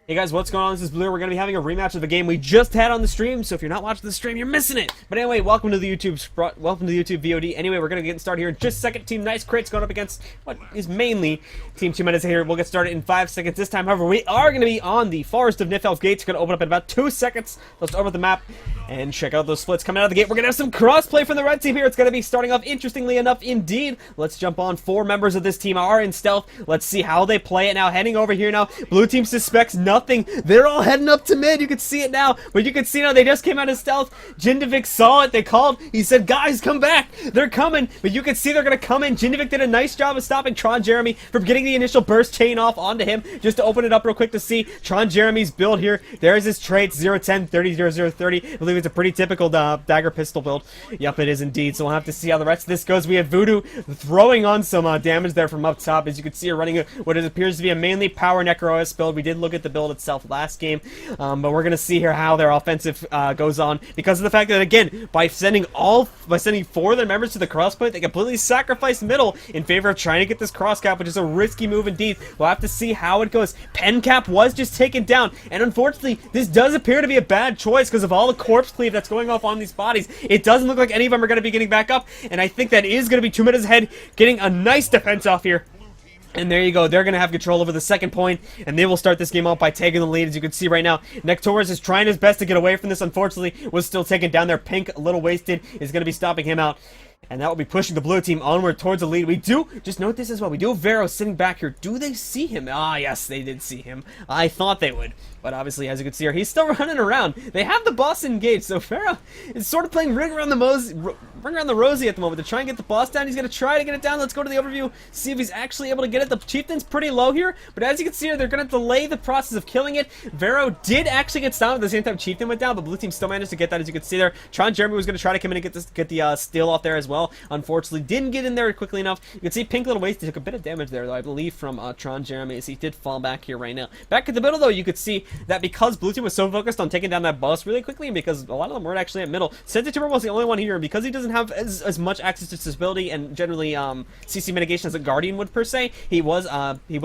Hey guys, what's going on? This is Blue. We're going to be having a rematch of the game we just had on the stream, so if you're not watching the stream, you're missing it. But anyway, welcome to the YouTube VOD. Anyway, we're going to get started here in just a second. Team Nice Crits going up against what is mainly Team 2 Minutes here. We'll get started in 5 seconds this time. However, we are going to be on the Forest of Niflheim Gates. It's going to open up in about 2 seconds. Let's open up the map and check out those splits coming out of the gate. We're going to have some crossplay from the red team here. It's going to be starting off interestingly enough indeed. Let's jump on. 4 members of this team are in stealth. Let's see how they play it now. Heading over here now. Blue team suspects nothing. They're all heading up to mid. You can see it now. But you can see now they just came out of stealth. Jindovic saw it. They called. He said, guys, come back. They're coming. But you can see they're going to come in. Jindovic did a nice job of stopping Tron Jeremy from getting the initial burst chain off onto him. Just to open it up real quick to see Tron Jeremy's build here. There's his traits. 0-10, 30-0-0-30. I believe it's a pretty typical dagger pistol build. Yep, it is indeed. So we'll have to see how the rest of this goes. We have Voodoo throwing on some damage there from up top. As you can see, running what it appears to be a mainly power Necro-OS build. We did look at the build itself last game. But we're going to see here how their offensive goes on. Because of the fact that, again, by sending 4 of their members to the crosspoint, they completely sacrificed middle in favor of trying to get this cross cap, which is a risky move indeed. We'll have to see how it goes. Pencap was just taken down. And unfortunately, this does appear to be a bad choice because of all the corpse cleave that's going off on these bodies. It doesn't look like any of them are going to be getting back up. And I think that is going to be 2 minutes ahead, getting a nice defense off here. And there you go, they're going to have control over the second point, and they will start this game out by taking the lead. As you can see right now, Nectaurus is trying his best to get away from this. Unfortunately, was still taken down there. Pink, a little wasted, is going to be stopping him out. And that will be pushing the blue team onward towards the lead. We do, just note this as well, we do have Vero sitting back here. Do they see him? Ah, yes, they did see him. I thought they would. But obviously, as you can see here, he's still running around. They have the boss engaged, so Vero is sort of playing Ring Around the Rosie at the moment to try and get the boss down. He's going to try to get it down. Let's go to the overview, see if he's actually able to get it. The Chieftain's pretty low here, but as you can see here, they're going to delay the process of killing it. Vero did actually get stunned at the same time Chieftain went down, but blue team still managed to get that, as you can see there. Tron Jeremy was going to try to come in and get the steal off there as well. Unfortunately, didn't get in there quickly enough. You can see Pink Little Waste took a bit of damage there, though, I believe, from Tron Jeremy, as he did fall back here right now. Back at the middle, though, you could see that because blue team was so focused on taking down that boss really quickly, and because a lot of them weren't actually at middle, Sentitumor was the only one here, and because he doesn't have as much access to stability and generally CC mitigation as a Guardian would per se, he was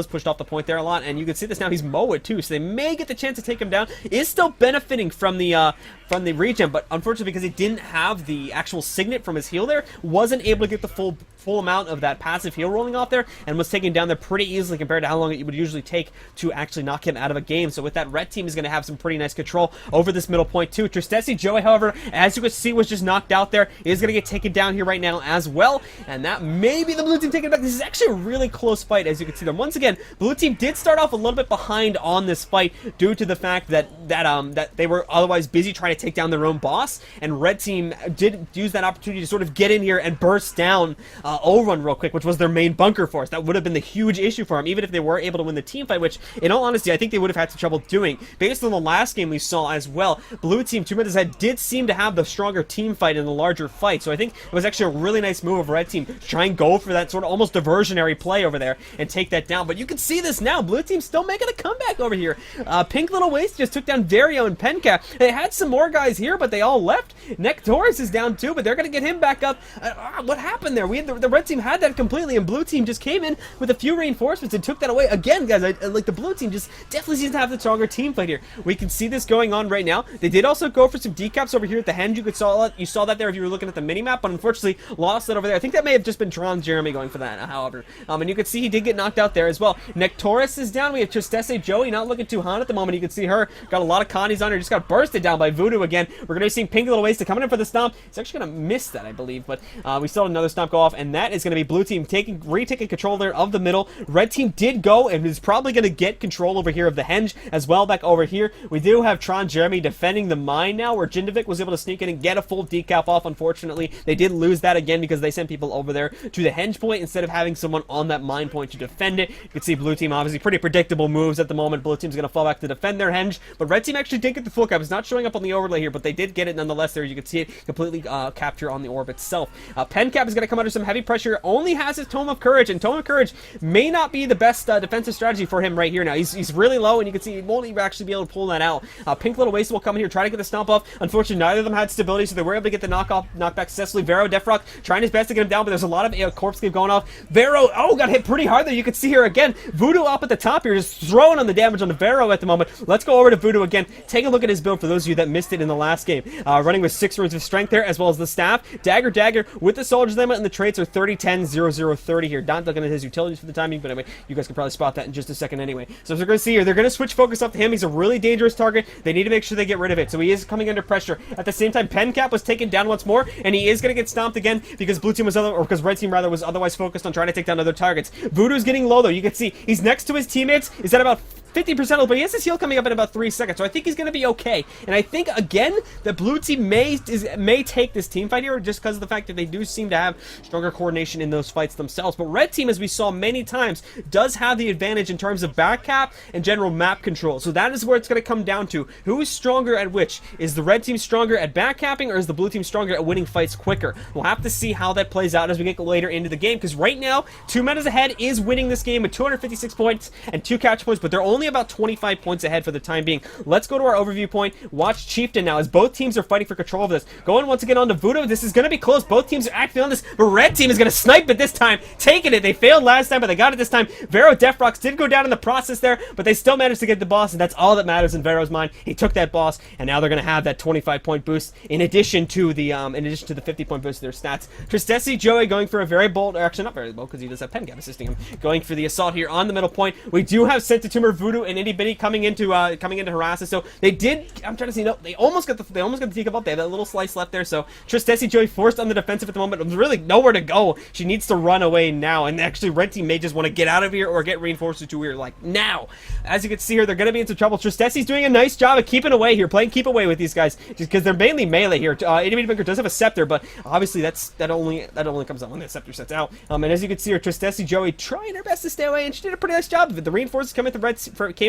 pushed off the point there a lot, and you can see this now, he's Moa too, so they may get the chance to take him down. Is still benefiting from the regen, but unfortunately because he didn't have the actual signet from his heal there, wasn't able to get the full amount of that passive heal rolling off there, and was taken down there pretty easily compared to how long it would usually take to actually knock him out of a game. So with that, red team is going to have some pretty nice control over this middle point too. Tristesse Joey, however, as you can see, was just knocked out there, is going to get taken down here right now as well, and that may be the blue team taking it back. This is actually a really close fight, as you can see there. Once again, blue team did start off a little bit behind on this fight due to the fact that they were otherwise busy trying to take down their own boss, and red team did use that opportunity to sort of get in here and burst down O-Run real quick, which was their main bunker force. That would have been the huge issue for them, even if they were able to win the team fight, which, in all honesty, I think they would have had some trouble doing. Based on the last game we saw as well, blue team 2 minutes ahead did seem to have the stronger team fight in the larger fight, so I think it was actually a really nice move of red team to try and go for that sort of almost diversionary play over there and take that down. But you can see this now, blue team still making a comeback over here. Pink Little Waste just took down Vario and Pencap. They had some more guys here, but they all left. Nectaurus is down too, but they're going to get him back up. What happened there? The red team had that completely, and blue team just came in with a few reinforcements and took that away. Again, guys, like the blue team just definitely seems to have the stronger team fight here. We can see this going on right now. They did also go for some decaps over here at the Henge. You saw that there if you were looking at the mini-map, but unfortunately lost that over there. I think that may have just been Tron Jeremy going for that, however. And you can see he did get knocked out there as well. Nectaurus is down. We have Tristesse Joey not looking too hot at the moment. You can see her. Got a lot of Connies on her. Just got bursted down by Voodoo again. We're going to be seeing Pink Little Waste coming in for the stomp. It's actually going to miss that, I believe, but we still had another stomp go off, and that is going to be blue team retaking control there of the middle. Red team did go and is probably going to get control over here of the Henge as well. Back over here, we do have Tron Jeremy defending the mine now, where Jindovic was able to sneak in and get a full decap off. Unfortunately, they did lose that again because they sent people over there to the Henge point instead of having someone on that mine point to defend it. You can see blue team obviously pretty predictable moves at the moment. Blue team's going to fall back to defend their Henge, but red team actually did get the full cap. It's not showing up on the overlay here, but they did get it nonetheless there. You can see it completely capture on the orb itself. Pencap is going to come under some heavy heavy pressure, only has his Tome of Courage, and Tome of Courage may not be the best defensive strategy for him right here now. He's really low, and you can see he won't even actually be able to pull that out. Pink Little Wasted will come in here, try to get the stomp off. Unfortunately, neither of them had stability, so they were able to get the knockback successfully. Vero, Defrock trying his best to get him down, but there's a lot of corpse cleave going off. Vero, got hit pretty hard there. You can see here again, Voodoo up at the top here, just throwing on the damage on the Vero at the moment. Let's go over to Voodoo again. Take a look at his build for those of you that missed it in the last game. Running with 6 runes of strength there, as well as the staff. Dagger with the Soldier's Limit, and the traits are 30, 10, 0, 0, 30 here. Not looking at his utilities for the timing, but anyway, you guys can probably spot that in just a second anyway. So as we're going to see here, they're going to switch focus up to him. He's a really dangerous target. They need to make sure they get rid of it. So he is coming under pressure. At the same time, Pencap was taken down once more, and he is going to get stomped again because blue team was because red team rather was otherwise focused on trying to take down other targets. Voodoo's getting low though. You can see he's next to his teammates. Is at about 50%, but he has his heal coming up in about 3 seconds, so I think he's going to be okay. And I think, again, the blue team may take this team fight here just because of the fact that they do seem to have stronger coordination in those fights themselves. But red team, as we saw many times, does have the advantage in terms of back cap and general map control. So that is where it's going to come down to. Who is stronger at which? Is the red team stronger at back capping, or is the blue team stronger at winning fights quicker? We'll have to see how that plays out as we get later into the game, because right now, 2 Metas Ahead is winning this game with 256 points and 2 catch points, but they're only about 25 points ahead for the time being. Let's go to our overview point. Watch Chieftain now as both teams are fighting for control of this. Going once again on to Voodoo. This is going to be close. Both teams are acting on this, but red team is going to snipe it this time. Taking it. They failed last time, but they got it this time. Vero Defrox did go down in the process there, but they still managed to get the boss, and that's all that matters in Vero's mind. He took that boss, and now they're going to have that 25-point boost in addition to the 50-point boost to their stats. Tristesse Joey going for a very bold, or actually not very bold because he does have Pencap assisting him, going for the assault here on the middle point. We do have Sentatumor, Voodoo, and Itty Bitty coming into harass us. So they did. I'm trying to see. No, they almost got the decup up. They have that little slice left there. So Tristesse Joey forced on the defensive at the moment. There's really nowhere to go. She needs to run away now. And actually, red team may just want to get out of here or get reinforced to here like now. As you can see here, they're going to be into trouble. Tristesse's doing a nice job of keeping away here, playing keep away with these guys, just because they're mainly melee here. Itty Bitty Bunker does have a scepter, but obviously that only comes out when the scepter sets out. And as you can see here, Tristesse Joey trying her best to stay away, and she did a pretty nice job of it. The reinforcements came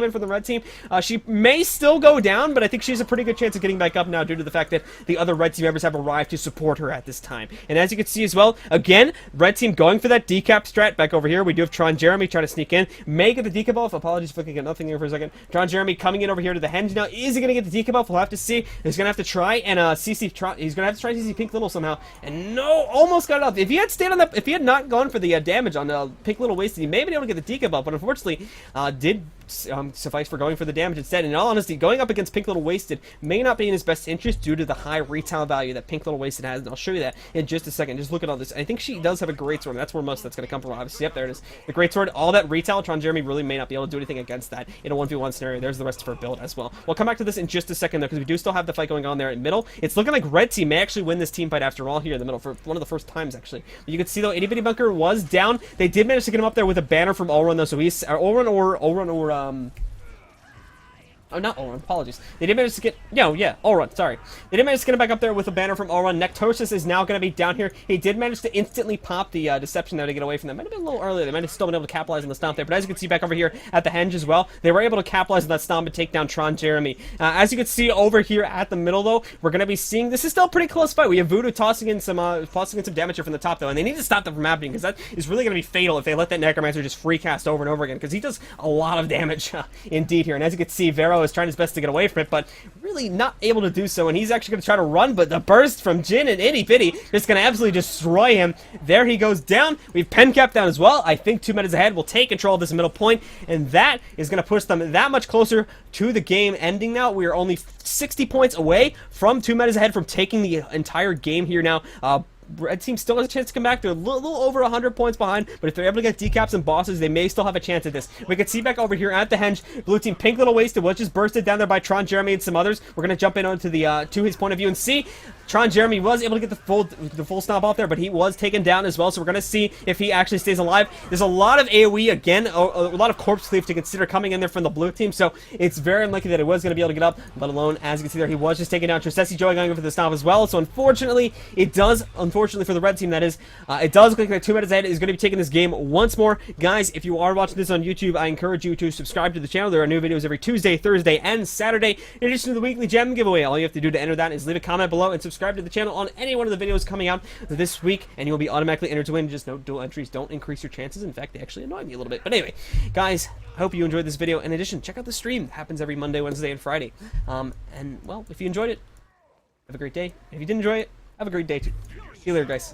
in from the red team. She may still go down, but I think she has a pretty good chance of getting back up now due to the fact that the other red team members have arrived to support her at this time. And as you can see as well, again, red team going for that decap strat back over here. We do have Tron Jeremy trying to sneak in. May get the decap off. Apologies if I can get nothing here for a second. Tron Jeremy coming in over here to the henge now. Is he going to get the decap off? We'll have to see. He's going to have to try and he's going to have to try CC Pink Little somehow. And no, almost got it off. If he had not gone for the damage on Pink Little Wasted, he may have been able to get the decap off, but unfortunately did suffice for going for the damage instead. And in all honesty, going up against Pink Little Wasted may not be in his best interest due to the high retail value that Pink Little Wasted has, and I'll show you that in just a second. Just look at all this. I think she does have a great sword. That's where most of that's going to come from, obviously. Yep, there it is. The great sword, all that retail. Tron Jeremy really may not be able to do anything against that in a 1v1 scenario. There's the rest of her build as well. We'll come back to this in just a second, though, because we do still have the fight going on there in middle. It's looking like red team may actually win this team fight after all here in the middle for one of the first times, actually. But you can see, though, Itty Bitty Bunker was down. They did manage to get him up there with a banner from Ulrun, though, so he's Oh, not Ulrun, apologies. They did manage to get... No, yeah, Ulrun, sorry. They did manage to get him back up there with a banner from Ulrun. Nectosis is now going to be down here. He did manage to instantly pop the Deception there to get away from them. Might have been a little earlier. They might have still been able to capitalize on the stomp there. But as you can see back over here at the henge as well, they were able to capitalize on that stomp and take down Tron Jeremy. As you can see over here at the middle, though, we're going to be seeing... This is still a pretty close fight. We have Voodoo tossing in some damage here from the top, though. And they need to stop that from happening, because that is really going to be fatal if they let that Necromancer just free cast over and over again, because he does a lot of damage indeed here. And as you can see, Vero is trying his best to get away from it, but really not able to do so, and he's actually going to try to run, but the burst from Jin and Itty Bitty is going to absolutely destroy him. There he goes down. We have Pencap down as well. I think 2 Metas Ahead will take control of this middle point, and that is going to push them that much closer to the game ending now. We are only 60 points away from 2 Metas Ahead from taking the entire game here now. Red team still has a chance to come back. They're a little over 100 points behind, but if they're able to get decaps and bosses, they may still have a chance at this. We can see back over here at the henge, blue team Pink Little Wasted was just bursted down there by Tron Jeremy and some others. We're going to jump in onto the to his point of view and see. Tron Jeremy was able to get the full stomp off there, but he was taken down as well, so we're going to see if he actually stays alive. There's a lot of AoE, again, a lot of corpse cleave to consider coming in there from the blue team, so it's very unlikely that it was going to be able to get up, let alone, as you can see there, he was just taken down. Tristesse Joey going for the stomp as well, so unfortunately, it does unfortunately for the red team, that is. It does look like that 2 minutes ahead is going to be taking this game once more. Guys, if you are watching this on YouTube, I encourage you to subscribe to the channel. There are new videos every Tuesday, Thursday, and Saturday. In addition to the weekly gem giveaway, all you have to do to enter that is leave a comment below and subscribe to the channel on any one of the videos coming out this week, and you will be automatically entered to win. Just note, dual entries don't increase your chances. In fact, they actually annoy me a little bit. But anyway, guys, I hope you enjoyed this video. In addition, check out the stream. It happens every Monday, Wednesday, and Friday. And, well, if you enjoyed it, have a great day. If you didn't enjoy it, have a great day too. See you later, guys.